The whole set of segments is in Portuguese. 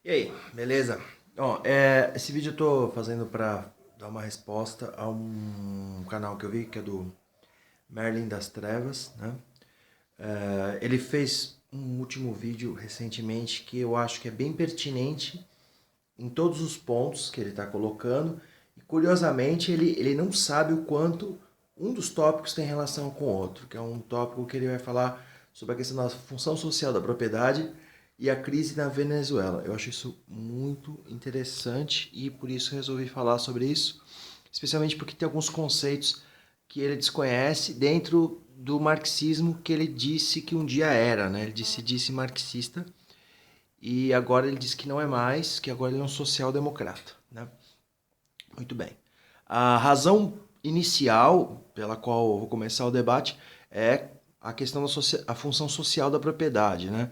E aí, beleza? Ó, esse vídeo eu tô fazendo pra dar uma resposta a um canal que eu vi, que é do Merlin das Trevas, né? Ele fez um último vídeo recentemente que eu acho que é bem pertinente em todos os pontos que ele está colocando. E curiosamente, ele não sabe o quanto um dos tópicos tem relação com o outro, que é um tópico que ele vai falar sobre a questão da função social da propriedade e a crise na Venezuela. Eu acho isso muito interessante e por isso resolvi falar sobre isso, especialmente porque tem alguns conceitos que ele desconhece dentro do marxismo que ele disse que um dia era, né? Ele disse marxista e agora ele diz que não é mais, que agora ele é um social-democrata, né? Muito bem. A razão inicial pela qual eu vou começar o debate é a questão a função social da propriedade, né?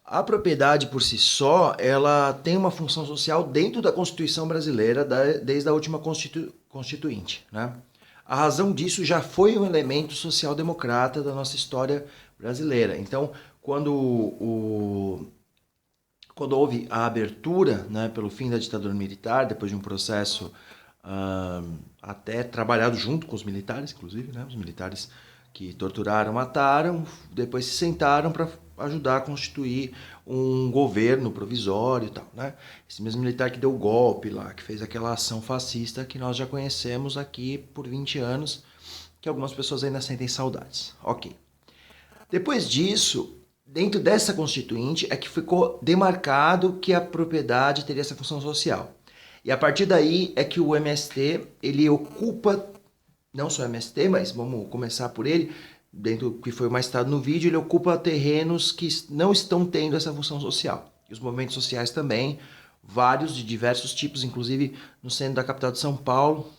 A propriedade por si só, ela tem uma função social dentro da Constituição brasileira desde a última Constituinte, né? A razão disso já foi um elemento social-democrata da nossa história brasileira. Então, quando houve a abertura, né, pelo fim da ditadura militar, depois de um processo até trabalhado junto com os militares, inclusive, né, os militares que torturaram, mataram, depois se sentaram para ajudar a constituir um governo provisório e tal, né? Esse mesmo militar que deu o golpe lá, que fez aquela ação fascista que nós já conhecemos aqui por 20 anos, que algumas pessoas ainda sentem saudades. Ok. Depois disso, dentro dessa constituinte é que ficou demarcado que a propriedade teria essa função social. E a partir daí é que o MST, ele ocupa, não só o MST, mas vamos começar por ele, dentro do que foi mais citado no vídeo, ele ocupa terrenos que não estão tendo essa função social. E os movimentos sociais também, vários de diversos tipos, inclusive no centro da capital de São Paulo,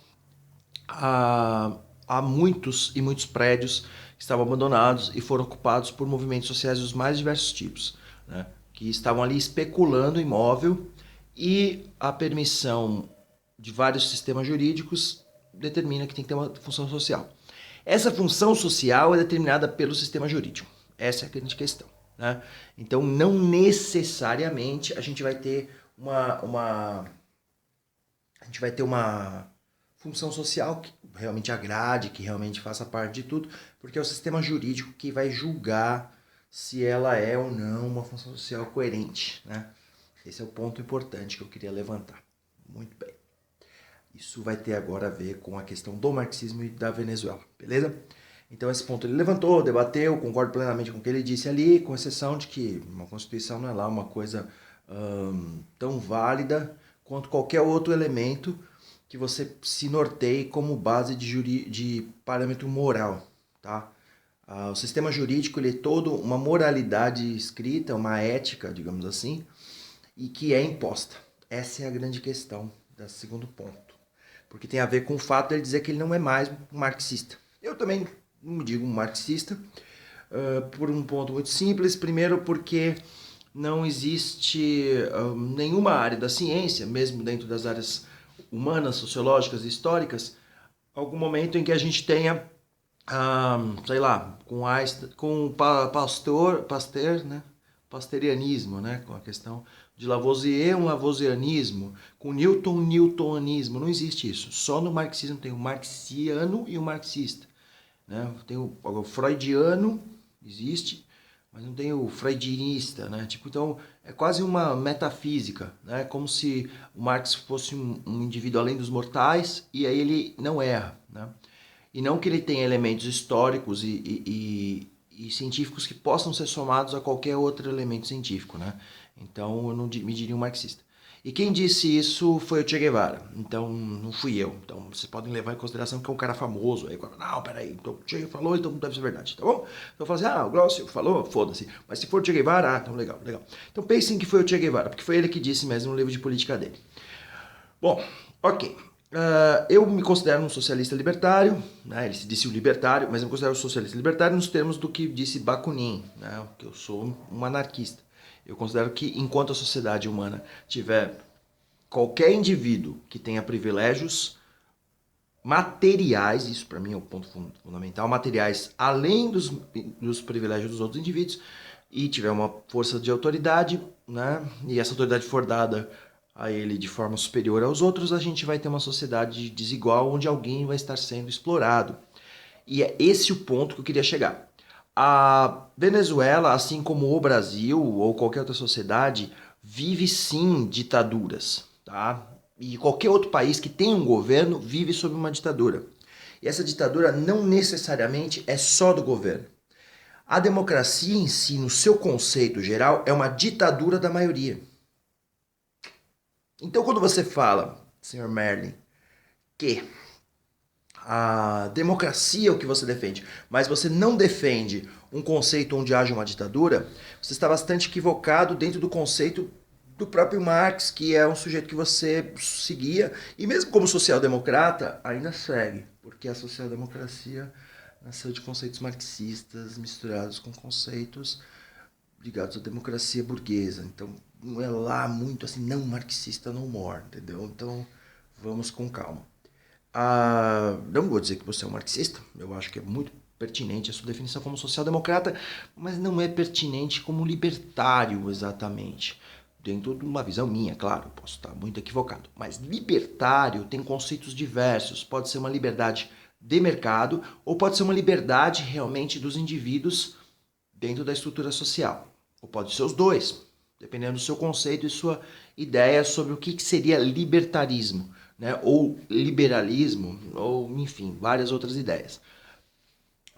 há muitos e muitos prédios que estavam abandonados e foram ocupados por movimentos sociais dos mais diversos tipos, né? Que estavam ali especulando imóvel e a permissão de vários sistemas jurídicos determina que tem que ter uma função social. Essa função social é determinada pelo sistema jurídico. Essa é a grande questão, né? Então, não necessariamente a gente vai ter uma função social que realmente agrade, que realmente faça parte de tudo, porque é o sistema jurídico que vai julgar se ela é ou não uma função social coerente, né? Esse é o ponto importante que eu queria levantar. Muito bem. Isso vai ter agora a ver com a questão do marxismo e da Venezuela, beleza? Então esse ponto ele levantou, debateu, concordo plenamente com o que ele disse ali, com exceção de que uma Constituição não é lá uma coisa tão válida quanto qualquer outro elemento que você se norteie como base de parâmetro moral, tá? O sistema jurídico ele é todo uma moralidade escrita, uma ética, digamos assim, e que é imposta. Essa é a grande questão do segundo ponto. Porque tem a ver com o fato de ele dizer que ele não é mais um marxista. Eu também não me digo um marxista, por um ponto muito simples. Primeiro porque não existe nenhuma área da ciência, mesmo dentro das áreas humanas, sociológicas e históricas, algum momento em que a gente tenha, sei lá, com Einstein, com Pasteur, né? Pasteurianismo, né? Com a questão de Lavoisier, um lavoisianismo, com Newton, um newtonismo. Não existe isso. Só no marxismo tem o marxiano e o marxista, né? Tem o freudiano, existe, mas não tem o freudinista, né? Tipo, então é quase uma metafísica, né? Como se o Marx fosse um indivíduo além dos mortais e aí ele não erra, né? E não que ele tenha elementos históricos e científicos que possam ser somados a qualquer outro elemento científico, né? Então eu não me diria um marxista. E quem disse isso foi o Che Guevara, então não fui eu. Então vocês podem levar em consideração que é um cara famoso. Aí, não, peraí, então o Che falou, então deve ser verdade, tá bom? Então eu falo assim, o Glaucio falou, foda-se. Mas se for o Che Guevara, então legal, legal. Então pensem que foi o Che Guevara, porque foi ele que disse mesmo no livro de política dele. Bom, ok. Eu me considero um socialista libertário, né? Ele se disse o libertário, mas eu me considero um socialista libertário nos termos do que disse Bakunin, né? Que eu sou um anarquista. Eu considero que enquanto a sociedade humana tiver qualquer indivíduo que tenha privilégios materiais, isso para mim é o ponto fundamental, materiais além dos privilégios dos outros indivíduos, e tiver uma força de autoridade, né, e essa autoridade for dada a ele de forma superior aos outros, a gente vai ter uma sociedade desigual onde alguém vai estar sendo explorado. E é esse o ponto que eu queria chegar. A Venezuela, assim como o Brasil ou qualquer outra sociedade, vive sim ditaduras, tá? E qualquer outro país que tenha um governo vive sob uma ditadura. E essa ditadura não necessariamente é só do governo. A democracia em si, no seu conceito geral, é uma ditadura da maioria. Então, quando você fala, senhor Merlin, que a democracia é o que você defende, mas você não defende um conceito onde haja uma ditadura, você está bastante equivocado dentro do conceito do próprio Marx, que é um sujeito que você seguia, e mesmo como social-democrata, ainda segue, porque a social-democracia nasceu de conceitos marxistas misturados com conceitos ligados à democracia burguesa. Então, não é lá muito assim, não marxista no more, entendeu? Então, vamos com calma. Não vou dizer que você é um marxista, eu acho que é muito pertinente a sua definição como social-democrata, mas não é pertinente como libertário exatamente. Dentro de uma visão minha, claro, posso estar muito equivocado. Mas libertário tem conceitos diversos. Pode ser uma liberdade de mercado ou pode ser uma liberdade realmente dos indivíduos dentro da estrutura social. Ou pode ser os dois, dependendo do seu conceito e sua ideia sobre o que seria libertarismo, né? Ou liberalismo, ou enfim, várias outras ideias.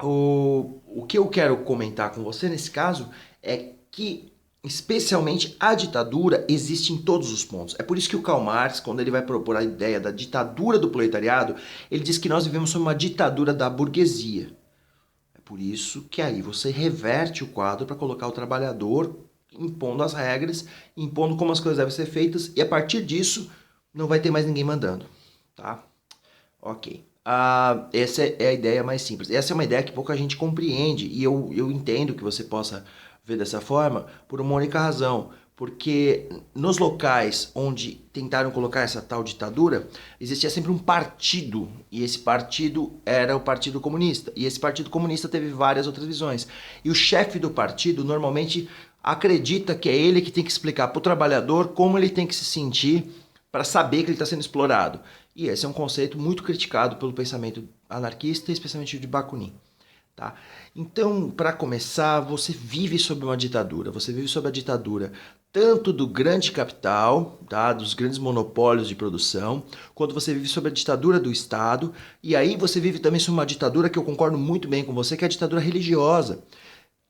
O que eu quero comentar com você nesse caso é que, especialmente, a ditadura existe em todos os pontos. É por isso que o Karl Marx, quando ele vai propor a ideia da ditadura do proletariado, ele diz que nós vivemos sob uma ditadura da burguesia. É por isso que aí você reverte o quadro para colocar o trabalhador impondo as regras, impondo como as coisas devem ser feitas, e a partir disso não vai ter mais ninguém mandando, tá? Ok. Essa é a ideia mais simples. Essa é uma ideia que pouca gente compreende, e eu entendo que você possa ver dessa forma por uma única razão. Porque nos locais onde tentaram colocar essa tal ditadura, existia sempre um partido, e esse partido era o Partido Comunista. E esse Partido Comunista teve várias outras visões. E o chefe do partido normalmente acredita que é ele que tem que explicar para o trabalhador como ele tem que se sentir para saber que ele está sendo explorado. E esse é um conceito muito criticado pelo pensamento anarquista, especialmente de Bakunin. Tá? Então, para começar, você vive sob uma ditadura. Você vive sob a ditadura tanto do grande capital, tá? Dos grandes monopólios de produção, quanto você vive sob a ditadura do Estado. E aí você vive também sob uma ditadura que eu concordo muito bem com você, que é a ditadura religiosa,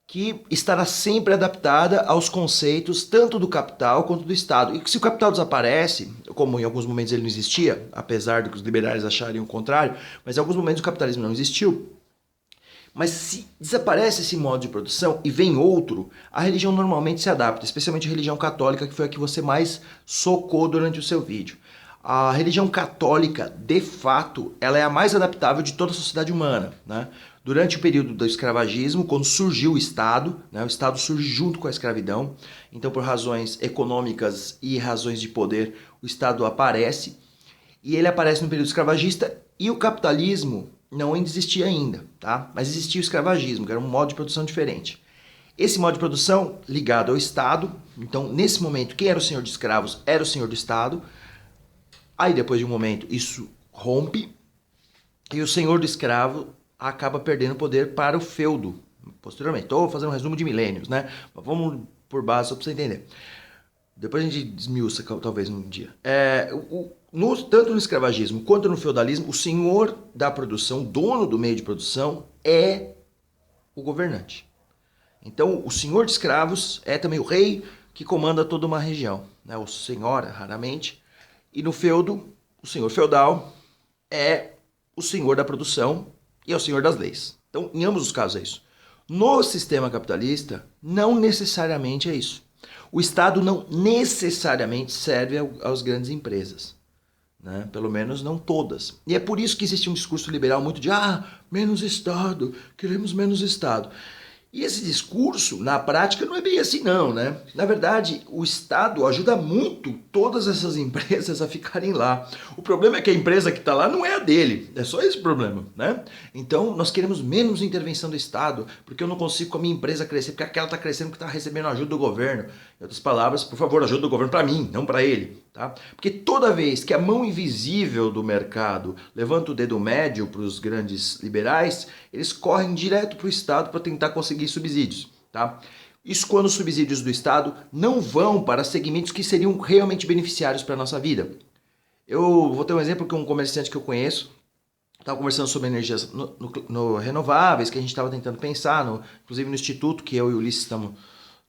que estará sempre adaptada aos conceitos tanto do capital quanto do Estado. E se o capital desaparece, como em alguns momentos ele não existia, apesar de que os liberais acharem o contrário, mas em alguns momentos o capitalismo não existiu, mas se desaparece esse modo de produção e vem outro, a religião normalmente se adapta, especialmente a religião católica, que foi a que você mais socou durante o seu vídeo. A religião católica, de fato, ela é a mais adaptável de toda a sociedade humana, né? Durante o período do escravagismo, quando surgiu o Estado, né? O Estado surge junto com a escravidão, então por razões econômicas e razões de poder, o Estado aparece, e ele aparece no período escravagista, e o capitalismo não existia ainda, tá? Mas existia o escravagismo, que era um modo de produção diferente. Esse modo de produção ligado ao Estado, então nesse momento quem era o senhor de escravos era o senhor do Estado. Aí depois de um momento isso rompe e o senhor do escravo acaba perdendo poder para o feudo. Posteriormente, estou fazendo um resumo de milênios, né? Mas vamos por base só para você entender. Depois a gente desmiuça talvez um dia. Tanto no escravagismo quanto no feudalismo, o senhor da produção, dono do meio de produção, é o governante. Então, o senhor de escravos é também o rei que comanda toda uma região, né? O senhora, raramente. E no feudo, o senhor feudal é o senhor da produção e é o senhor das leis. Então, em ambos os casos é isso. No sistema capitalista, não necessariamente é isso. O Estado não necessariamente serve às grandes empresas, né? Pelo menos não todas. E é por isso que existe um discurso liberal muito de menos Estado, queremos menos Estado. E esse discurso, na prática, não é bem assim não, né? Na verdade, o Estado ajuda muito todas essas empresas a ficarem lá. O problema é que a empresa que está lá não é a dele, é só esse o problema, né? Então, nós queremos menos intervenção do Estado, porque eu não consigo com a minha empresa crescer, porque aquela está crescendo porque está recebendo ajuda do governo. Em outras palavras, por favor, ajuda do governo para mim, não para ele, tá? Porque toda vez que a mão invisível do mercado levanta o dedo médio para os grandes liberais, eles correm direto para o Estado para tentar conseguir subsídios, tá? Isso quando os subsídios do Estado não vão para segmentos que seriam realmente beneficiários para a nossa vida. Eu vou ter um exemplo que um comerciante que eu conheço estava conversando sobre energias no renováveis, que a gente estava tentando pensar, inclusive no instituto que eu e o Ulisses estamos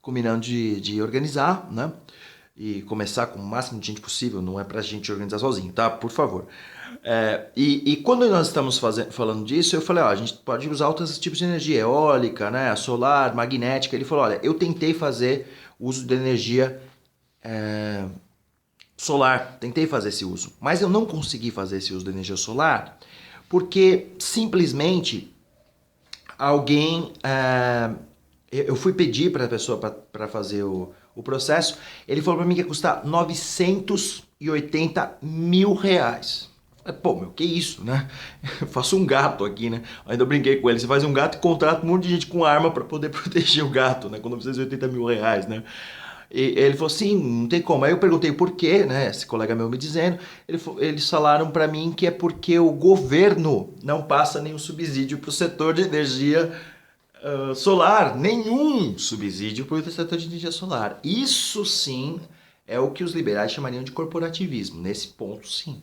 combinando de organizar, né? E começar com o máximo de gente possível, não é pra gente organizar sozinho, tá? Por favor. E quando nós estamos falando disso, eu falei, ó, a gente pode usar outros tipos de energia, eólica, né, solar, magnética. Ele falou, olha, eu tentei fazer uso de energia solar, tentei fazer esse uso, mas eu não consegui fazer esse uso de energia solar porque simplesmente alguém... eu fui pedir para a pessoa para fazer o processo, ele falou para mim que ia custar R$ 980 mil. Pô, meu, que isso, né? Eu faço um gato aqui, né? Ainda eu brinquei com ele, você faz um gato e contrata um monte de gente com arma para poder proteger o gato, né? Com R$ 980 mil, né? E ele falou assim, não tem como. Aí eu perguntei por quê, né? Esse colega meu me dizendo, eles falaram para mim que é porque o governo não passa nenhum subsídio para o setor de energia solar, nenhum subsídio para o setor de energia solar. Isso sim é o que os liberais chamariam de corporativismo, nesse ponto sim,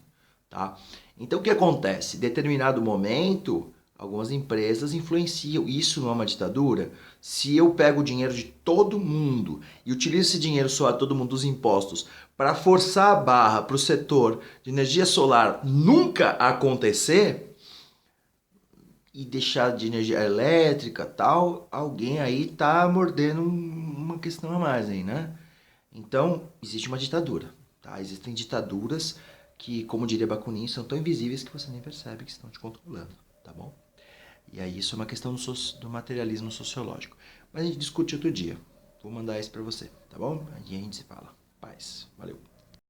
tá? Então o que acontece? Em determinado momento, algumas empresas influenciam. Isso não é uma ditadura? Se eu pego o dinheiro de todo mundo e utilizo esse dinheiro só a todo mundo dos impostos para forçar a barra para o setor de energia solar nunca acontecer, e deixar de energia elétrica tal, alguém aí tá mordendo uma questão a mais aí, né? Então, existe uma ditadura, tá? Existem ditaduras que, como diria Bakunin, são tão invisíveis que você nem percebe que estão te controlando, tá bom? E aí isso é uma questão do materialismo sociológico. Mas a gente discute outro dia. Vou mandar isso pra você, tá bom? Aí a gente se fala. Paz. Valeu.